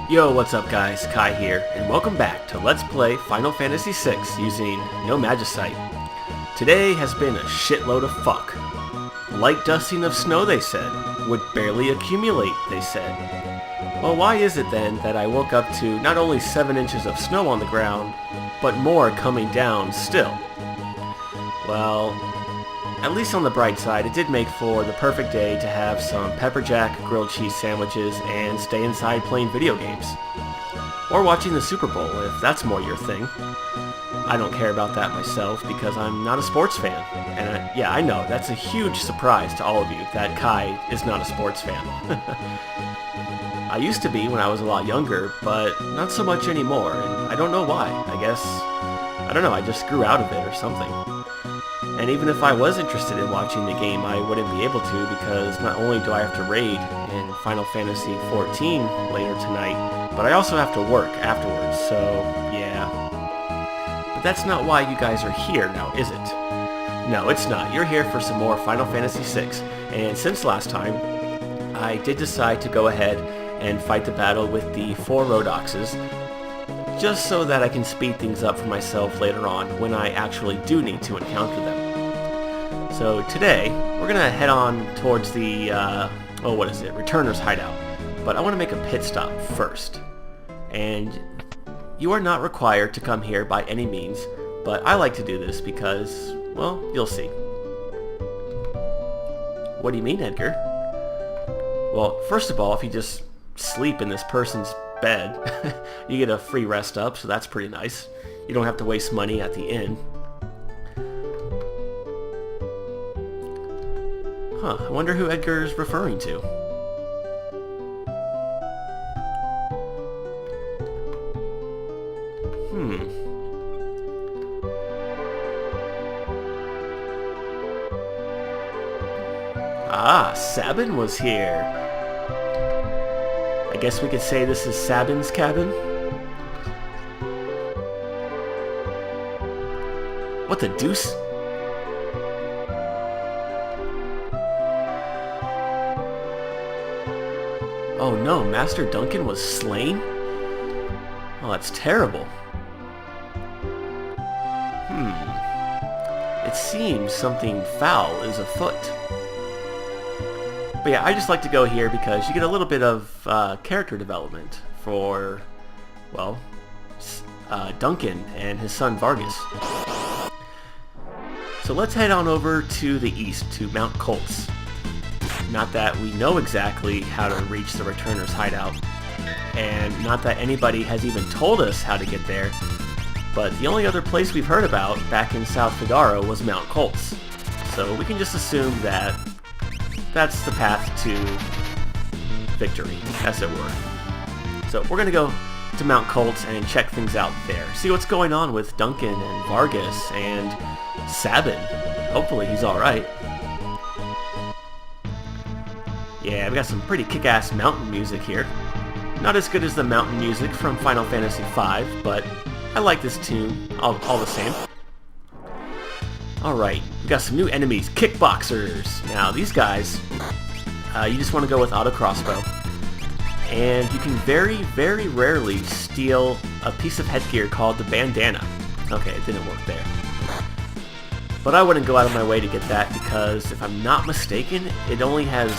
Yo, what's up guys, Kai here, and welcome back to Let's Play Final Fantasy VI using no Magicite. Today has been a shitload of fuck. Light dusting of snow, they said, would barely accumulate, they said. Well, why is it then that I woke up to not only 7 inches of snow on the ground, but more coming down still? Well, at least on the bright side, it did make for the perfect day to have some pepper jack grilled cheese sandwiches and stay inside playing video games. Or watching the Super Bowl, if that's more your thing. I don't care about that myself because I'm not a sports fan. And yeah, I know, that's a huge surprise to all of you that Kai is not a sports fan. I used to be when I was a lot younger, but not so much anymore, and I don't know why. I just grew out of it or something. And even if I was interested in watching the game, I wouldn't be able to because not only do I have to raid in Final Fantasy XIV later tonight, but I also have to work afterwards, so yeah. But that's not why you guys are here now, is it? No, it's not. You're here for some more Final Fantasy VI, and since last time, I did decide to go ahead and fight the battle with the 4 Rhodoxes, just so that I can speed things up for myself later on when I actually do need to encounter them. So today, we're gonna head on towards the, Returner's hideout. But I want to make a pit stop first. And you are not required to come here by any means, but I like to do this because, well, you'll see. What do you mean, Edgar? Well, first of all, if you just sleep in this person's bed, you get a free rest up, so that's pretty nice. You don't have to waste money at the inn. Huh, I wonder who Edgar's referring to. Ah, Sabin was here. I guess we could say this is Sabin's cabin? What the deuce? Oh no, Master Duncan was slain? Oh, that's terrible. It seems something foul is afoot. But yeah, I just like to go here because you get a little bit of character development for, well, Duncan and his son Vargas. So let's head on over to the east, to Mount Koltz. Not that we know exactly how to reach the Returner's hideout, and not that anybody has even told us how to get there, but the only other place we've heard about back in South Figaro was Mount Koltz. So we can just assume that that's the path to victory, as it were. So we're going to go to Mount Koltz and check things out there. See what's going on with Duncan and Vargas and Sabin. Hopefully he's alright. Yeah, we got some pretty kick-ass mountain music here. Not as good as the mountain music from Final Fantasy V, but I like this tune all the same. Alright, we got some new enemies, kickboxers. Now, these guys, you just want to go with auto crossbow. And you can very, very rarely steal a piece of headgear called the bandana. Okay, it didn't work there. But I wouldn't go out of my way to get that because, if I'm not mistaken, it only has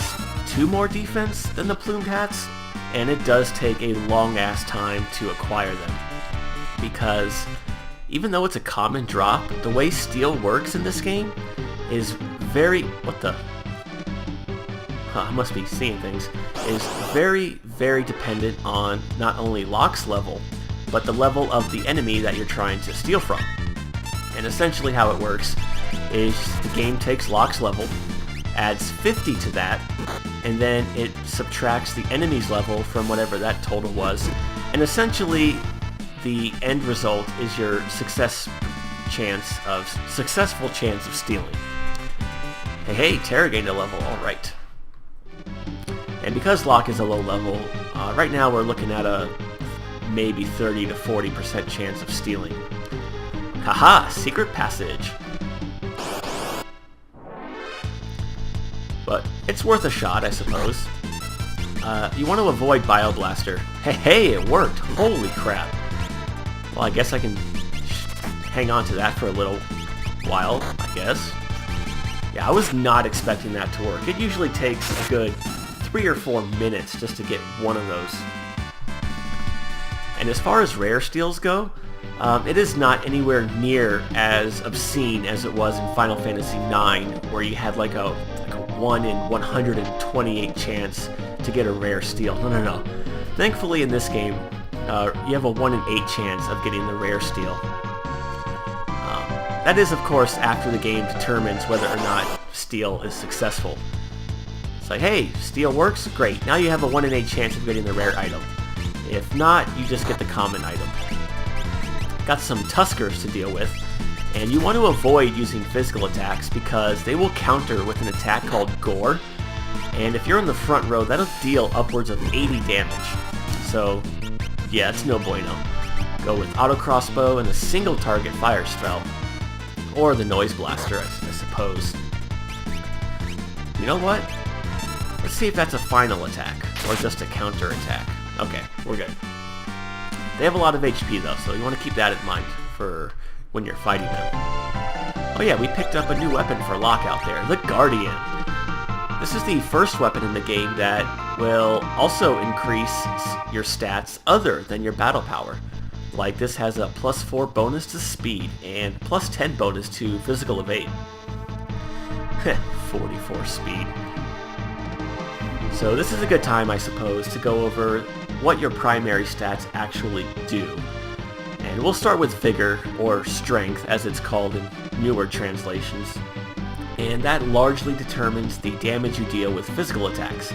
2 more defense than the plumed hats, and it does take a long-ass time to acquire them. Because even though it's a common drop, the way steel works in this game is very... What the... I must be seeing things. Is very, very dependent on not only Locke's level, but the level of the enemy that you're trying to steal from. And essentially how it works is the game takes Locke's level, adds 50 to that, and then it subtracts the enemy's level from whatever that total was, and essentially the end result is your successful chance of stealing. Hey, Terra gained a level, alright. And because Locke is a low level, right now we're looking at a maybe 30 to 40% chance of stealing. Haha, secret passage. But it's worth a shot, I suppose. You want to avoid Bioblaster. Hey, it worked! Holy crap! Well, I guess I can hang on to that for a little while, I guess. Yeah, I was not expecting that to work. It usually takes a good 3 or 4 minutes just to get one of those. And as far as rare steals go, it is not anywhere near as obscene as it was in Final Fantasy IX, where you had like a 1 in 128 chance to get a rare steal. No. Thankfully in this game, you have a 1 in 8 chance of getting the rare steal. That is, of course, after the game determines whether or not steal is successful. It's like, hey, steal works? Great. Now you have a 1 in 8 chance of getting the rare item. If not, you just get the common item. Got some Tuskers to deal with, and you want to avoid using physical attacks because they will counter with an attack called Gore, and if you're in the front row, that'll deal upwards of 80 damage. So, yeah, it's no bueno. Go with Auto Crossbow and a single target fire spell, or the Noise Blaster, I suppose. You know what? Let's see if that's a final attack, or just a counter attack. Okay, we're good. They have a lot of HP though, so you want to keep that in mind for when you're fighting them. Oh yeah, we picked up a new weapon for Lockout there, the Guardian. This is the first weapon in the game that will also increase your stats other than your battle power. Like this has a +4 bonus to speed and +10 bonus to physical evade. 44 speed. So this is a good time, I suppose, to go over what your primary stats actually do. And we'll start with Vigor, or Strength, as it's called in newer translations. And that largely determines the damage you deal with physical attacks,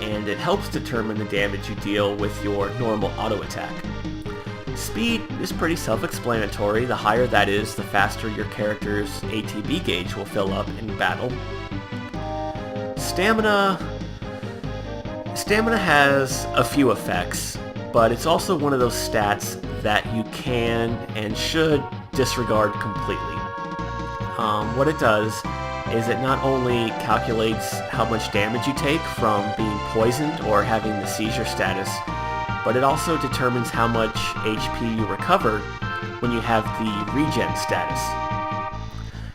and it helps determine the damage you deal with your normal auto attack. Speed is pretty self-explanatory. The higher that is, the faster your character's ATB gauge will fill up in battle. Stamina has a few effects, but it's also one of those stats that you can and should disregard completely. What it does is it not only calculates how much damage you take from being poisoned or having the seizure status, but it also determines how much HP you recover when you have the regen status.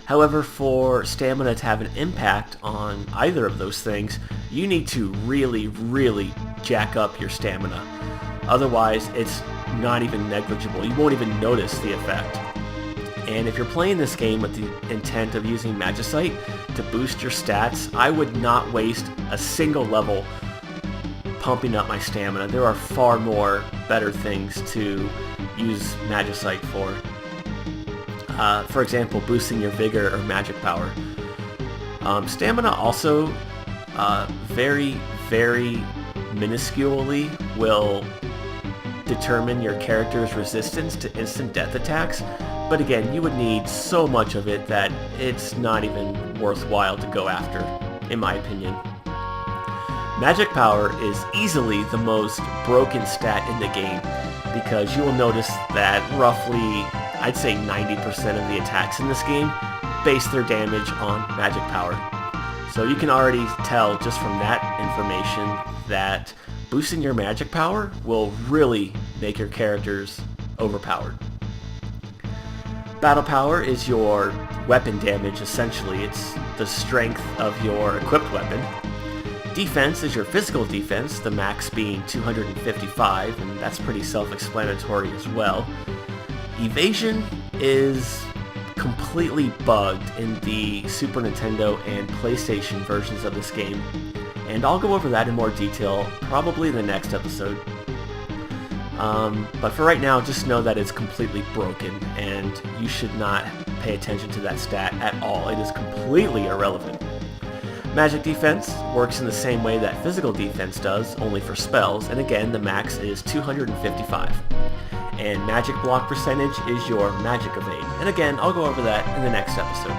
However, for stamina to have an impact on either of those things, you need to really jack up your stamina. Otherwise, it's not even negligible. You won't even notice the effect. And if you're playing this game with the intent of using Magicite to boost your stats, I would not waste a single level pumping up my stamina. There are far more better things to use Magicite for. For example, boosting your Vigor or Magic Power. Stamina also very minusculely will determine your character's resistance to instant death attacks, but again, you would need so much of it that it's not even worthwhile to go after, in my opinion. Magic Power is easily the most broken stat in the game, because you will notice that roughly, I'd say 90% of the attacks in this game base their damage on Magic Power. So you can already tell just from that information that boosting your Magic Power will really make your characters overpowered. Battle Power is your weapon damage, essentially. It's the strength of your equipped weapon. Defense is your physical defense, the max being 255, and that's pretty self-explanatory as well. Evasion is completely bugged in the Super Nintendo and PlayStation versions of this game, and I'll go over that in more detail probably in the next episode. But for right now, just know that it's completely broken, and you should not pay attention to that stat at all. It is completely irrelevant. Magic defense works in the same way that physical defense does, only for spells, and again, the max is 255. And magic block percentage is your magic evade. And again, I'll go over that in the next episode.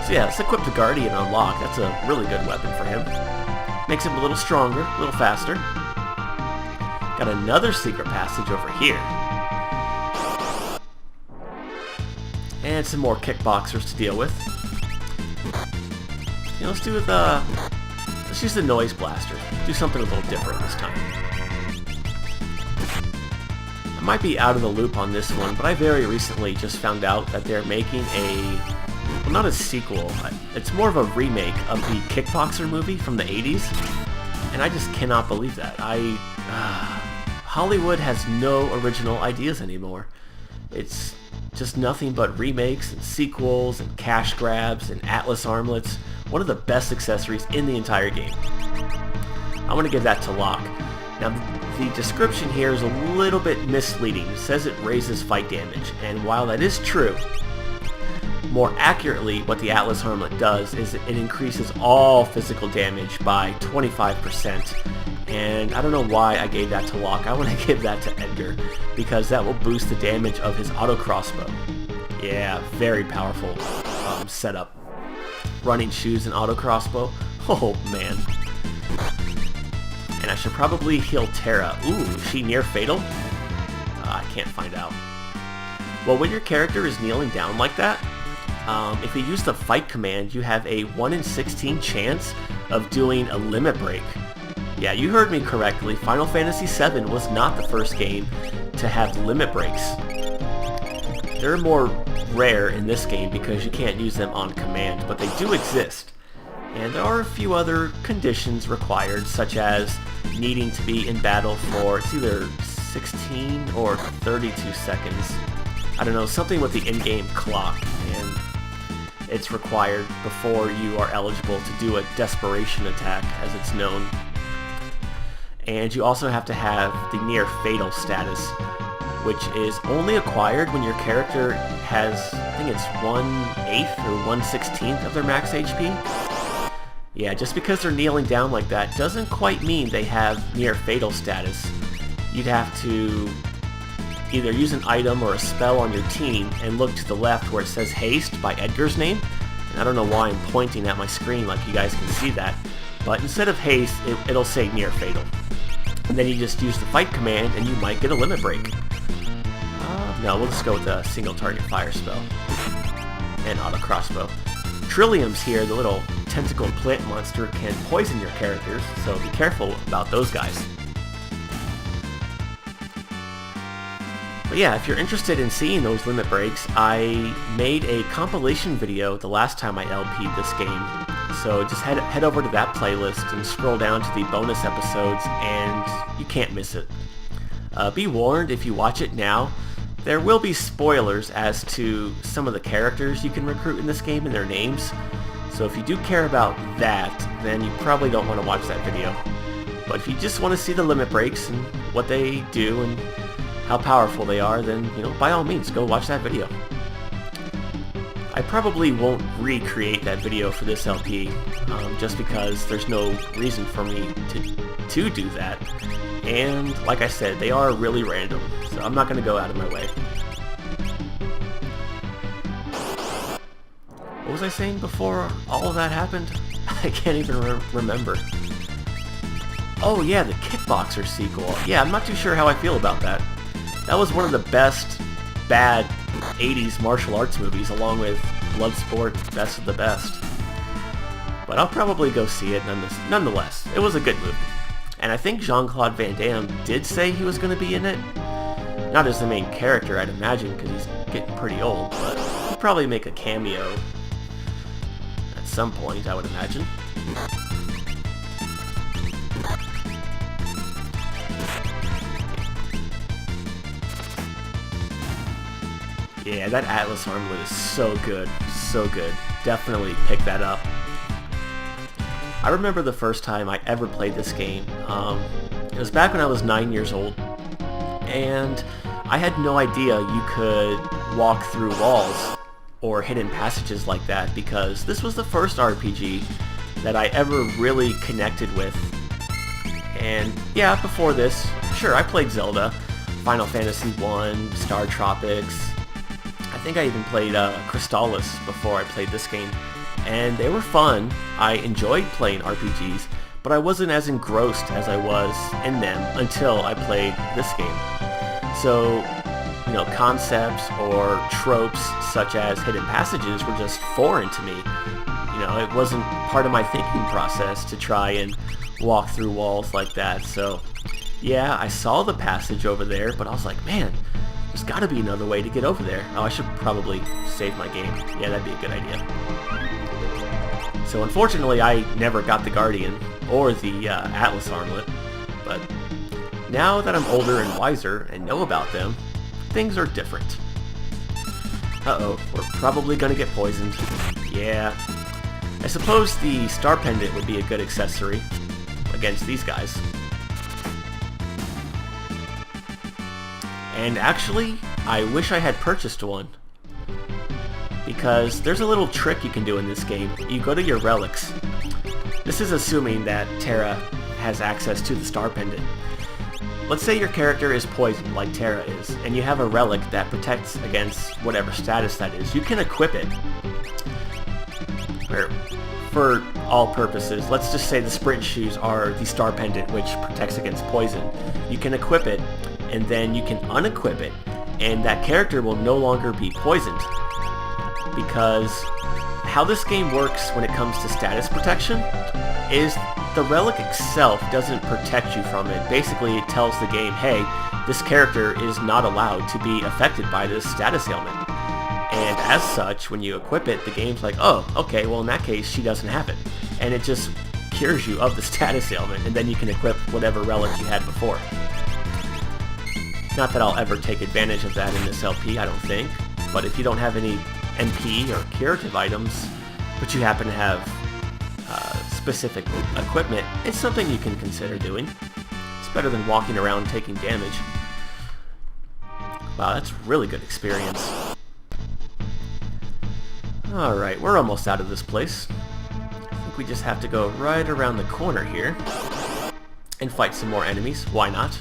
So yeah, let's equip the Guardian on Locke. That's a really good weapon for him. Makes him a little stronger, a little faster. Got another secret passage over here. And some more kickboxers to deal with. Let's do the Let's use the noise blaster. Do something a little different this time. I might be out of the loop on this one, but I very recently just found out that they're making well, not a sequel. It's more of a remake of the Kickboxer movie from the 80s, and I just cannot believe that. Hollywood has no original ideas anymore. It's just nothing but remakes and sequels and cash grabs and Atlas armlets. One of the best accessories in the entire game. I'm going to give that to Locke. Now, the description here is a little bit misleading. It says it raises fight damage, and while that is true, more accurately, what the Atlas armlet does is it increases all physical damage by 25%. And I don't know why I gave that to Locke. I want to give that to Edgar, because that will boost the damage of his auto crossbow. Yeah, very powerful setup. Running shoes and auto crossbow. Oh man. And I should probably heal Terra. Ooh, is she near fatal? I can't find out. Well, when your character is kneeling down like that, if you use the fight command, you have a 1 in 16 chance of doing a limit break. Yeah, you heard me correctly. Final Fantasy VII was not the first game to have limit breaks. They're more rare in this game because you can't use them on command, but they do exist. And there are a few other conditions required, such as needing to be in battle for, it's either 16 or 32 seconds. I don't know, something with the in-game clock, and it's required before you are eligible to do a desperation attack, as it's known. And you also have to have the near fatal status, which is only acquired when your character has, I think it's 1/8 or 1/16 of their max HP. Yeah, just because they're kneeling down like that doesn't quite mean they have near fatal status. You'd have to either use an item or a spell on your team and look to the left where it says Haste by Edgar's name. And I don't know why I'm pointing at my screen like you guys can see that, but instead of Haste, it'll say near fatal. And then you just use the fight command and you might get a limit break. No, we'll just go with the single target fire spell and auto crossbow. Trilliums here, the little tentacled plant monster, can poison your characters, so be careful about those guys. But yeah, if you're interested in seeing those limit breaks, I made a compilation video the last time I LP'd this game. So just head over to that playlist and scroll down to the bonus episodes and you can't miss it. Be warned, if you watch it now, there will be spoilers as to some of the characters you can recruit in this game and their names. So if you do care about that, then you probably don't want to watch that video. But if you just want to see the limit breaks and what they do and how powerful they are, then, by all means, go watch that video. I probably won't recreate that video for this LP, just because there's no reason for me to do that. And like I said, they are really random, so I'm not going to go out of my way. What was I saying before all of that happened? I can't even remember. Oh yeah, the Kickboxer sequel. Yeah, I'm not too sure how I feel about that. That was one of the best bad 80s martial arts movies, along with Bloodsport, Best of the Best. But I'll probably go see it nonetheless. It was a good movie. And I think Jean-Claude Van Damme did say he was going to be in it. Not as the main character, I'd imagine, because he's getting pretty old, but he'll probably make a cameo at some point, I would imagine. Yeah, that Atlas armlet is so good, so good. Definitely pick that up. I remember the first time I ever played this game. It was back when I was 9 years old, and I had no idea you could walk through walls or hidden passages like that, because this was the first RPG that I ever really connected with. And yeah, before this, sure, I played Zelda, Final Fantasy 1, Star Tropics. I think I even played Crystallis before I played this game, and they were fun. I enjoyed playing RPGs, but I wasn't as engrossed as I was in them until I played this game. So, concepts or tropes such as hidden passages were just foreign to me. know, it wasn't part of my thinking process to try and walk through walls like that, so yeah, I saw the passage over there, but I was like, man, there's gotta be another way to get over there. Oh, I should probably save my game. Yeah, that'd be a good idea. So unfortunately, I never got the Guardian or the Atlas Armlet, but now that I'm older and wiser and know about them, things are different. Uh-oh, we're probably gonna get poisoned. Yeah. I suppose the Star Pendant would be a good accessory against these guys. And actually, I wish I had purchased one. Because there's a little trick you can do in this game. You go to your relics. This is assuming that Terra has access to the Star Pendant. Let's say your character is poisoned, like Terra is, and you have a relic that protects against whatever status that is. You can equip it. For all purposes, let's just say the sprint shoes are the Star Pendant, which protects against poison. You can equip it, and then you can unequip it, and that character will no longer be poisoned. Because how this game works when it comes to status protection is the relic itself doesn't protect you from it. Basically, it tells the game, hey, this character is not allowed to be affected by this status ailment. And as such, when you equip it, the game's like, oh, okay, well in that case, she doesn't have it. And it just cures you of the status ailment, and then you can equip whatever relic you had before. Not that I'll ever take advantage of that in this LP, I don't think. But if you don't have any MP or curative items, but you happen to have specific equipment, it's something you can consider doing. It's better than walking around taking damage. Wow, that's really good experience. Alright, we're almost out of this place. I think we just have to go right around the corner here and fight some more enemies. Why not?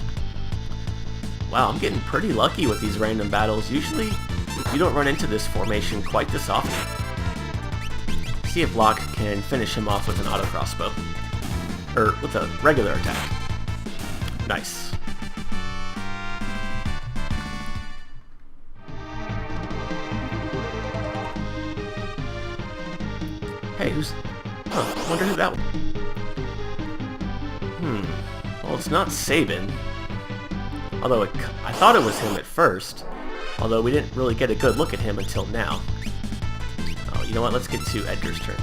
Wow, I'm getting pretty lucky with these random battles. Usually, you don't run into this formation quite this often. See if Locke can finish him off with an auto crossbow. Or with a regular attack. Nice. Hey, who's... Huh, wonder who that was. Well, it's not Sabin. Although I thought it was him at first. Although we didn't really get a good look at him until now. Oh, you know what? Let's get to Edgar's turn.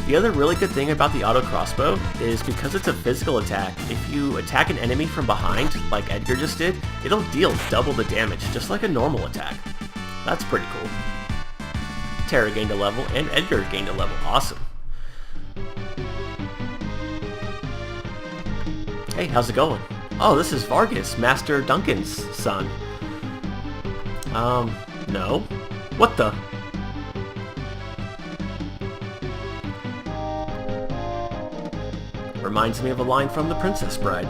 The other really good thing about the auto crossbow is because it's a physical attack, if you attack an enemy from behind, like Edgar just did, it'll deal double the damage, just like a normal attack. That's pretty cool. Terra gained a level, and Edgar gained a level. Awesome. Hey, how's it going? Oh, this is Vargas, Master Duncan's son. No. What the? Reminds me of a line from The Princess Bride.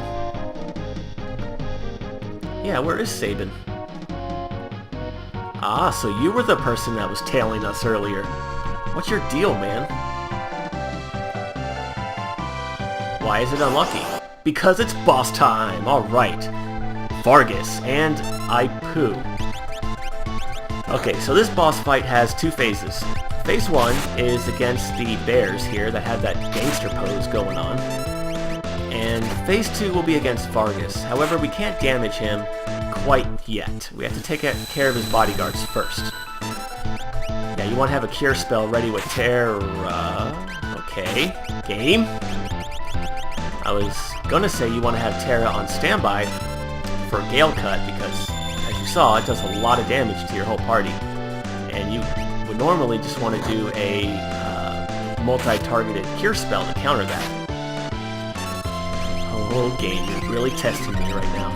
Yeah, where is Sabin? Ah, so you were the person that was tailing us earlier. What's your deal, man? Why is it unlucky? Because it's boss time! Alright. Vargas and Ipu. Okay, so this boss fight has two phases. Phase 1 is against the bears here that have that gangster pose going on. And Phase 2 will be against Vargas. However, we can't damage him quite yet. We have to take care of his bodyguards first. Yeah, you want to have a cure spell ready with Terra. Okay. Game? I was gonna say you want to have Terra on standby for Gale Cut because, as you saw, it does a lot of damage to your whole party. And you would normally just want to do a multi-targeted cure spell to counter that. Oh, game, you're really testing me right now.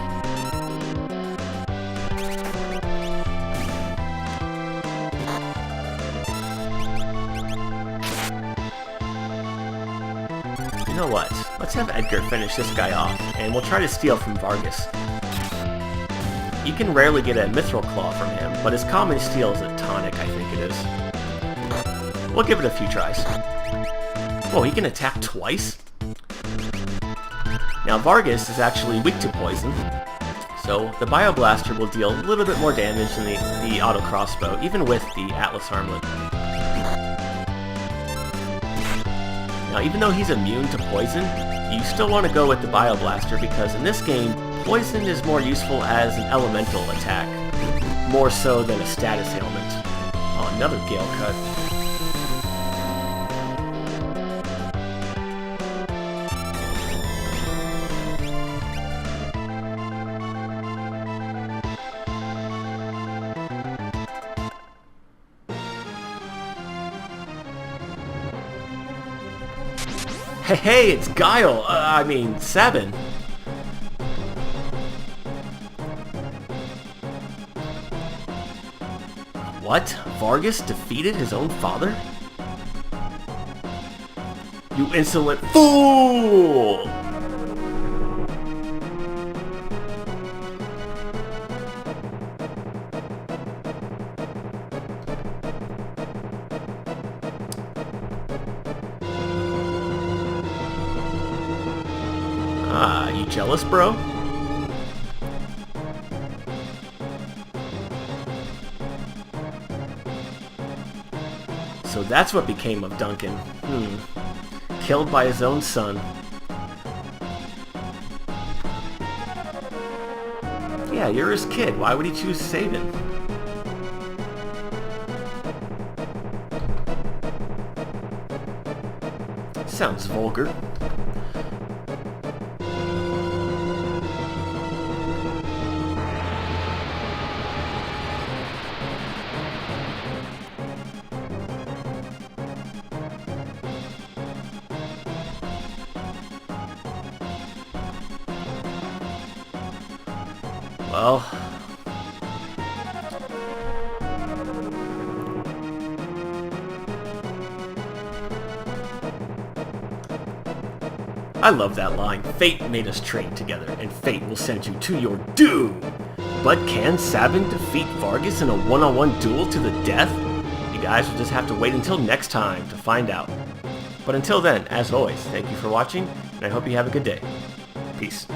You know what? Let's have Edgar finish this guy off, and we'll try to steal from Vargas. You can rarely get a Mithril Claw from him, but his common steal is a tonic, I think it is. We'll give it a few tries. Whoa, he can attack twice? Now Vargas is actually weak to poison, so the Bio Blaster will deal a little bit more damage than the auto crossbow, even with the Atlas Armlet. Now, even though he's immune to poison, you still want to go with the Bio Blaster because in this game, poison is more useful as an elemental attack, more so than a status ailment. Oh, another Gale Cut. Hey, it's Guile! I mean, Sabin. What? Vargas defeated his own father? You insolent fool! Ah, you jealous, bro? So that's what became of Duncan. Killed by his own son. Yeah, you're his kid. Why would he choose Sabin? Sounds vulgar. Well, I love that line. Fate made us train together, and fate will send you to your doom. But can Sabin defeat Vargas in a one-on-one duel to the death? You guys will just have to wait until next time to find out. But until then, as always, thank you for watching, and I hope you have a good day. Peace.